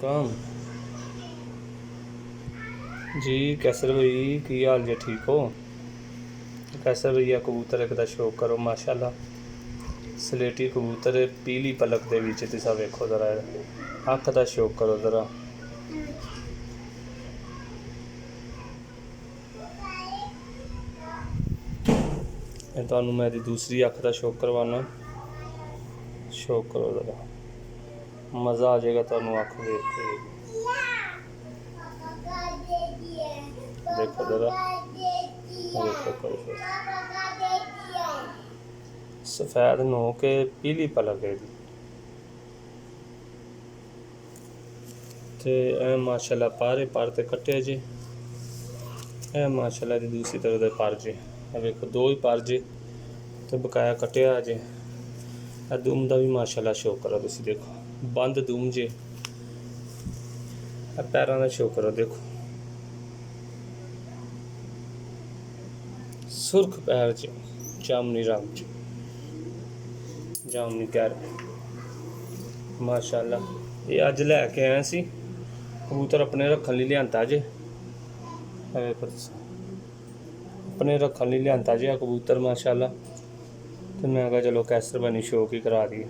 काम जी कैसर भाई की हाल जे ठीक हो। कैसर भैया कबूतर एक दा शौक करो माशाल्लाह सलेटी कबूतर पीली पलक दे विच तुसा वेखो जरा अख दा शौक करो जरा। तुहानू मैं दूसरी अख दा शौक करवाना शौक करो जरा मज़ा आ जाएगा तुहानू अख देख के। देखो जरा देखो सफ़ेद नोक है पीली पलक है ते माशाल्लाह पर ते कट्टे जे माशाल्लाह दी दूसरी तरफ दे पर जे वेखो दो ही पर जे ते बकाया कट्टिया जे दुम दा भी माशाल्लाह शौक करो तुसी देखो बंद दुम जे पैरां दा शौक करो देखो सुर्ख पैर च जामनी रंग च जामनी कैर माशाल्लाह ये अज लैके आया सी कबूतर अपने रखन लई लिआंदा जे अपने रखन लई लिआंदा जे कबूतर माशाल्लाह ते मैं कहा चलो कैसर बनी शौक ही करा दी।